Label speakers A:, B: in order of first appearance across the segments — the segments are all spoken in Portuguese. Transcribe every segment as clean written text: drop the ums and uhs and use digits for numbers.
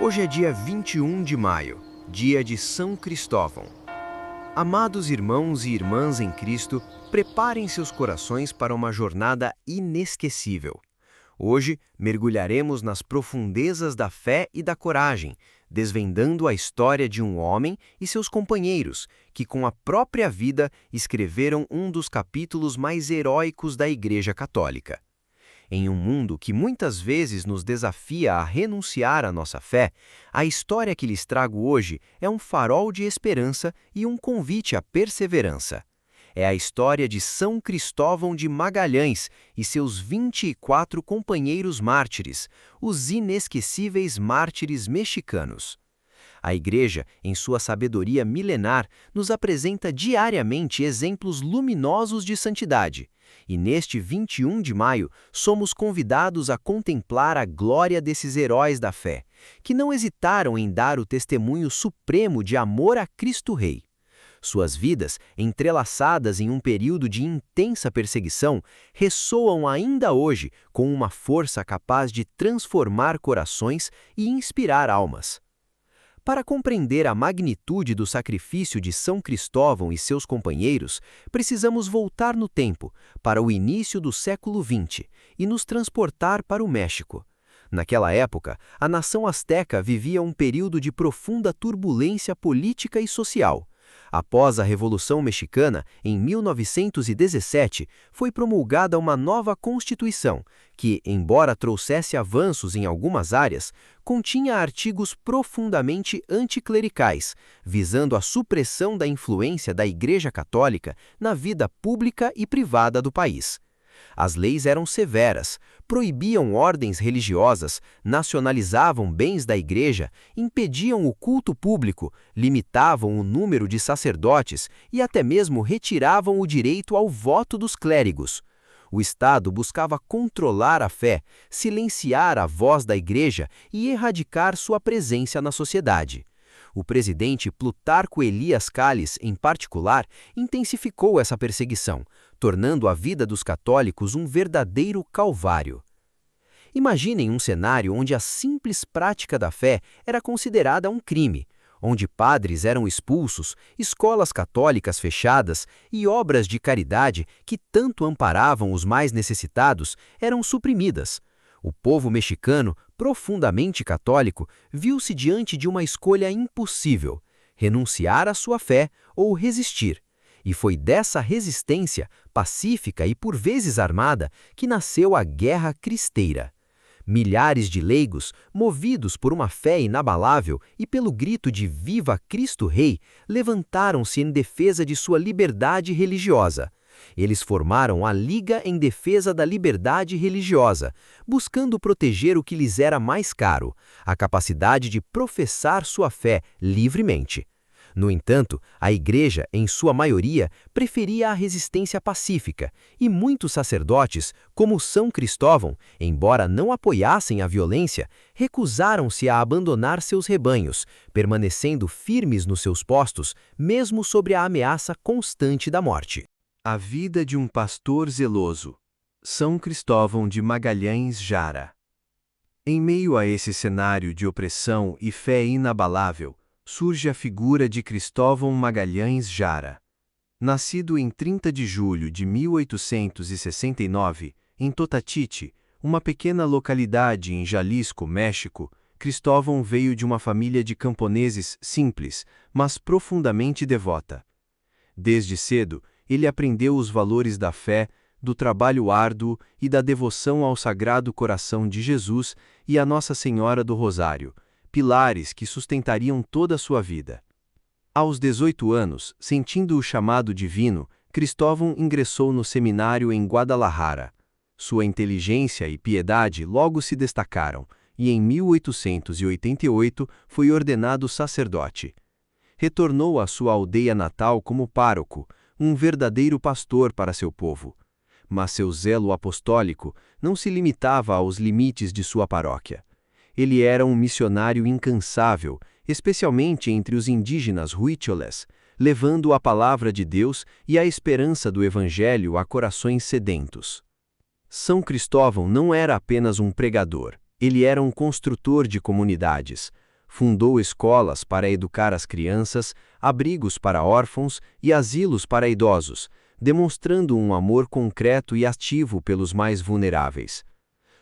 A: Hoje é dia 21 de maio, dia de São Cristóvão. Amados irmãos e irmãs em Cristo, preparem seus corações para uma jornada inesquecível. Hoje, mergulharemos nas profundezas da fé e da coragem, desvendando a história de um homem e seus companheiros, que com a própria vida escreveram um dos capítulos mais heróicos da Igreja Católica. Em um mundo que muitas vezes nos desafia a renunciar à nossa fé, a história que lhes trago hoje é um farol de esperança e um convite à perseverança. É a história de São Cristóvão de Magalhães e seus 24 companheiros mártires, os inesquecíveis mártires mexicanos. A Igreja, em sua sabedoria milenar, nos apresenta diariamente exemplos luminosos de santidade. E neste 21 de maio, somos convidados a contemplar a glória desses heróis da fé, que não hesitaram em dar o testemunho supremo de amor a Cristo Rei. Suas vidas, entrelaçadas em um período de intensa perseguição, ressoam ainda hoje com uma força capaz de transformar corações e inspirar almas. Para compreender a magnitude do sacrifício de São Cristóvão e seus companheiros, precisamos voltar no tempo, para o início do século XX, e nos transportar para o México. Naquela época, a nação azteca vivia um período de profunda turbulência política e social. Após a Revolução Mexicana, em 1917, foi promulgada uma nova Constituição, que, embora trouxesse avanços em algumas áreas, continha artigos profundamente anticlericais, visando a supressão da influência da Igreja Católica na vida pública e privada do país. As leis eram severas, proibiam ordens religiosas, nacionalizavam bens da Igreja, impediam o culto público, limitavam o número de sacerdotes e até mesmo retiravam o direito ao voto dos clérigos. O Estado buscava controlar a fé, silenciar a voz da Igreja e erradicar sua presença na sociedade. O presidente Plutarco Elias Calles, em particular, intensificou essa perseguição, tornando a vida dos católicos um verdadeiro calvário. Imaginem um cenário onde a simples prática da fé era considerada um crime, onde padres eram expulsos, escolas católicas fechadas e obras de caridade que tanto amparavam os mais necessitados eram suprimidas. O povo mexicano, profundamente católico, viu-se diante de uma escolha impossível: renunciar à sua fé ou resistir. E foi dessa resistência, pacífica e por vezes armada, que nasceu a Guerra Cristeira. Milhares de leigos, movidos por uma fé inabalável e pelo grito de Viva Cristo Rei, levantaram-se em defesa de sua liberdade religiosa. Eles formaram a Liga em Defesa da Liberdade Religiosa, buscando proteger o que lhes era mais caro, a capacidade de professar sua fé livremente. No entanto, a Igreja, em sua maioria, preferia a resistência pacífica, e muitos sacerdotes, como São Cristóvão, embora não apoiassem a violência, recusaram-se a abandonar seus rebanhos, permanecendo firmes nos seus postos, mesmo sob a ameaça constante da morte. A vida de um pastor zeloso. São Cristóvão de Magalhães Jara. Em meio a esse cenário de opressão e fé inabalável, surge a figura de Cristóvão Magalhães Jara. Nascido em 30 de julho de 1869, em Totatite, uma pequena localidade em Jalisco, México, Cristóvão veio de uma família de camponeses simples, mas profundamente devota. Desde cedo, ele aprendeu os valores da fé, do trabalho árduo e da devoção ao Sagrado Coração de Jesus e à Nossa Senhora do Rosário, pilares que sustentariam toda a sua vida. Aos 18 anos, sentindo o chamado divino, Cristóvão ingressou no seminário em Guadalajara. Sua inteligência e piedade logo se destacaram, e em 1888 foi ordenado sacerdote. Retornou à sua aldeia natal como pároco, um verdadeiro pastor para seu povo. Mas seu zelo apostólico não se limitava aos limites de sua paróquia. Ele era um missionário incansável, especialmente entre os indígenas huicholes, levando a palavra de Deus e a esperança do Evangelho a corações sedentos. São Cristóvão não era apenas um pregador, ele era um construtor de comunidades. Fundou escolas para educar as crianças, abrigos para órfãos e asilos para idosos, demonstrando um amor concreto e ativo pelos mais vulneráveis.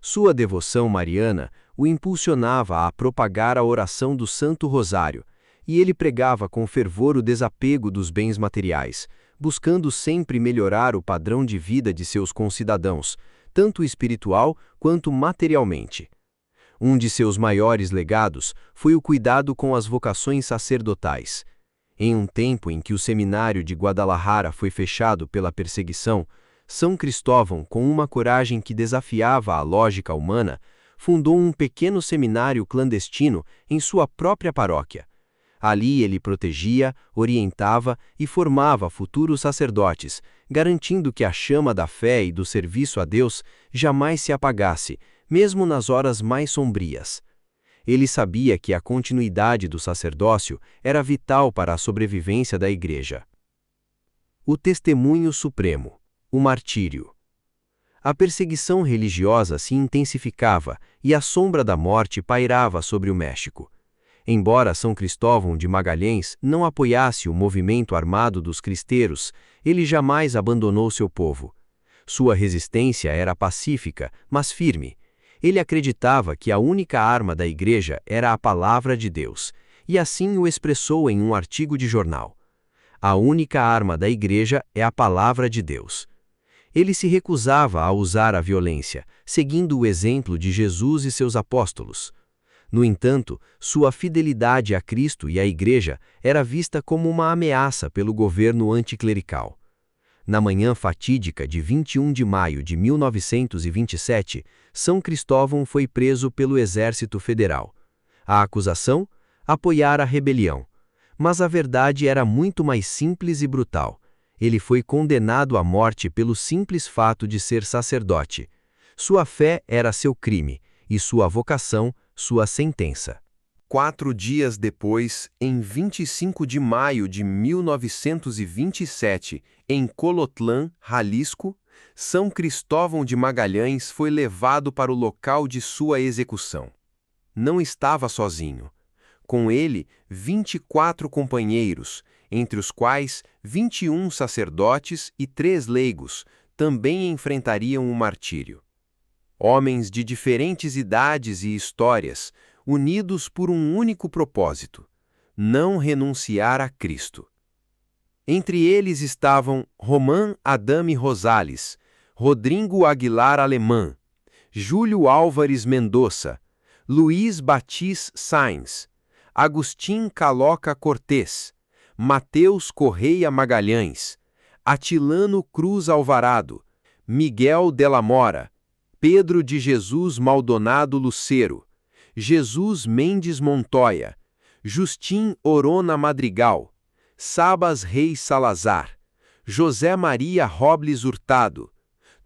A: Sua devoção mariana o impulsionava a propagar a oração do Santo Rosário, e ele pregava com fervor o desapego dos bens materiais, buscando sempre melhorar o padrão de vida de seus concidadãos, tanto espiritual quanto materialmente. Um de seus maiores legados foi o cuidado com as vocações sacerdotais. Em um tempo em que o seminário de Guadalajara foi fechado pela perseguição, São Cristóvão, com uma coragem que desafiava a lógica humana, fundou um pequeno seminário clandestino em sua própria paróquia. Ali ele protegia, orientava e formava futuros sacerdotes, garantindo que a chama da fé e do serviço a Deus jamais se apagasse, mesmo nas horas mais sombrias. Ele sabia que a continuidade do sacerdócio era vital para a sobrevivência da Igreja. O testemunho supremo, o martírio. A perseguição religiosa se intensificava e a sombra da morte pairava sobre o México. Embora São Cristóvão de Magalhães não apoiasse o movimento armado dos cristeiros, ele jamais abandonou seu povo. Sua resistência era pacífica, mas firme. Ele acreditava que a única arma da Igreja era a palavra de Deus, e assim o expressou em um artigo de jornal. A única arma da Igreja é a palavra de Deus. Ele se recusava a usar a violência, seguindo o exemplo de Jesus e seus apóstolos. No entanto, sua fidelidade a Cristo e à Igreja era vista como uma ameaça pelo governo anticlerical. Na manhã fatídica de 21 de maio de 1927, São Cristóvão foi preso pelo Exército Federal. A acusação? Apoiar a rebelião. Mas a verdade era muito mais simples e brutal. Ele foi condenado à morte pelo simples fato de ser sacerdote. Sua fé era seu crime, e sua vocação, sua sentença. 4 dias depois, em 25 de maio de 1927, em Colotlán, Jalisco, São Cristóvão de Magalhães foi levado para o local de sua execução. Não estava sozinho. Com ele, 24 companheiros, entre os quais 21 sacerdotes e 3 leigos, também enfrentariam o martírio. Homens de diferentes idades e histórias, unidos por um único propósito: não renunciar a Cristo. Entre eles estavam Román Adame Rosales, Rodrigo Aguilar Alemã, Júlio Álvares Mendoza, Luiz Batiz Sainz, Agustín Caloca Cortés, Mateus Correia Magalhães, Atilano Cruz Alvarado, Miguel Della Mora, Pedro de Jesus Maldonado Lucero, Jesus Mendes Montoya, Justim Orona Madrigal, Sabas Reis Salazar, José Maria Robles Hurtado,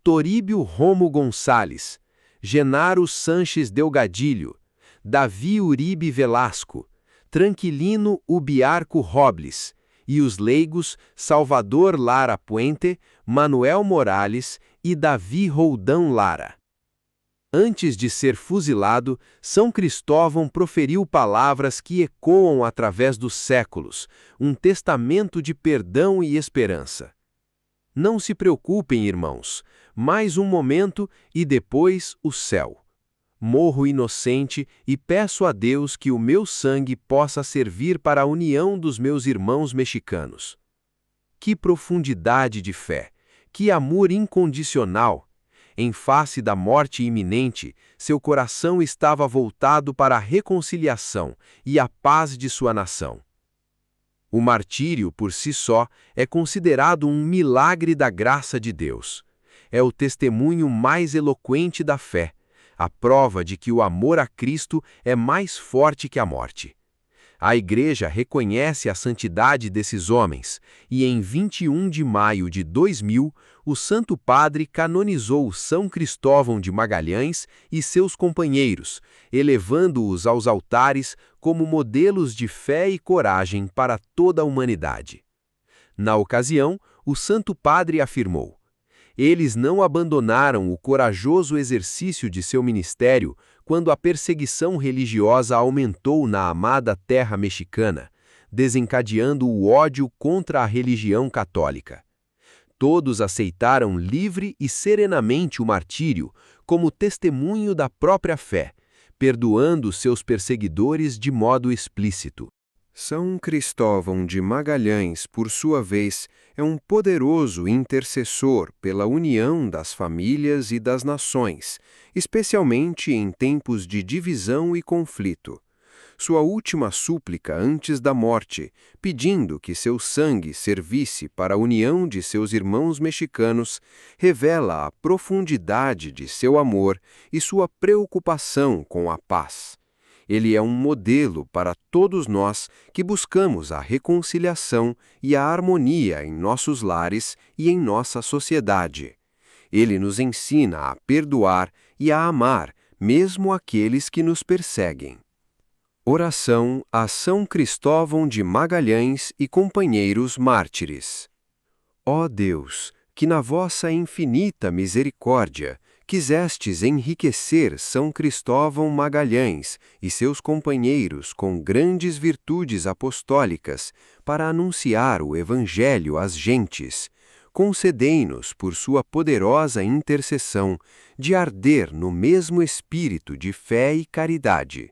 A: Toríbio Romo Gonçalves, Genaro Sanches Delgadilho, Davi Uribe Velasco, Tranquilino Ubiarco Robles, e os leigos Salvador Lara Puente, Manuel Morales e Davi Roldão Lara. Antes de ser fuzilado, São Cristóvão proferiu palavras que ecoam através dos séculos, um testamento de perdão e esperança. Não se preocupem, irmãos, mais um momento e depois o céu. Morro inocente e peço a Deus que o meu sangue possa servir para a união dos meus irmãos mexicanos. Que profundidade de fé, que amor incondicional! Em face da morte iminente, seu coração estava voltado para a reconciliação e a paz de sua nação. O martírio, por si só, é considerado um milagre da graça de Deus. É o testemunho mais eloquente da fé, a prova de que o amor a Cristo é mais forte que a morte. A Igreja reconhece a santidade desses homens e, em 21 de maio de 2000, o Santo Padre canonizou São Cristóvão de Magalhães e seus companheiros, elevando-os aos altares como modelos de fé e coragem para toda a humanidade. Na ocasião, o Santo Padre afirmou: eles não abandonaram o corajoso exercício de seu ministério
B: quando a perseguição religiosa aumentou na amada terra mexicana, desencadeando o ódio contra a religião católica. Todos aceitaram livre e serenamente o martírio como testemunho da própria fé, perdoando seus perseguidores de modo explícito.
A: São Cristóvão de Magalhães, por sua vez, é um poderoso intercessor pela união das famílias e das nações, especialmente em tempos de divisão e conflito. Sua última súplica antes da morte, pedindo que seu sangue servisse para a união de seus irmãos mexicanos, revela a profundidade de seu amor e sua preocupação com a paz. Ele é um modelo para todos nós que buscamos a reconciliação e a harmonia em nossos lares e em nossa sociedade. Ele nos ensina a perdoar e a amar, mesmo aqueles que nos perseguem. Oração a São Cristóvão de Magalhães e companheiros mártires. Ó Deus, que na vossa infinita misericórdia quisestes enriquecer São Cristóvão Magalhães e seus companheiros com grandes virtudes apostólicas para anunciar o Evangelho às gentes, concedei-nos, por sua poderosa intercessão, de arder no mesmo espírito de fé e caridade,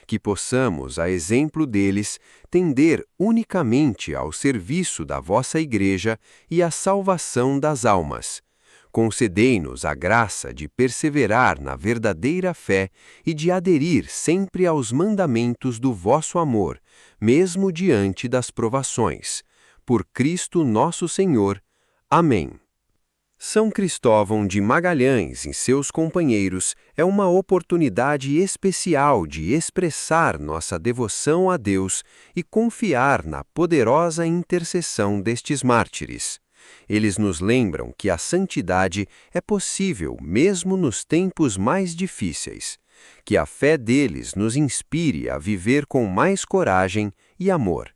A: que possamos, a exemplo deles, tender unicamente ao serviço da vossa Igreja e à salvação das almas. Concedei-nos a graça de perseverar na verdadeira fé e de aderir sempre aos mandamentos do vosso amor, mesmo diante das provações. Por Cristo nosso Senhor. Amém. São Cristóvão de Magalhães e seus companheiros é uma oportunidade especial de expressar nossa devoção a Deus e confiar na poderosa intercessão destes mártires. Eles nos lembram que a santidade é possível mesmo nos tempos mais difíceis, que a fé deles nos inspire a viver com mais coragem e amor.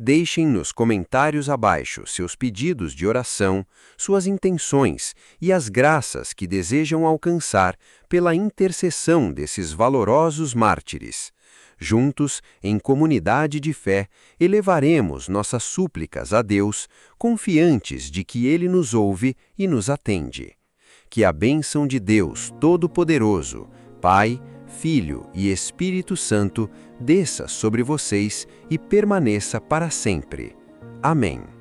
A: Deixem nos comentários abaixo seus pedidos de oração, suas intenções e as graças que desejam alcançar pela intercessão desses valorosos mártires. Juntos, em comunidade de fé, elevaremos nossas súplicas a Deus, confiantes de que Ele nos ouve e nos atende. Que a bênção de Deus Todo-Poderoso, Pai, Filho e Espírito Santo desça sobre vocês e permaneça para sempre. Amém.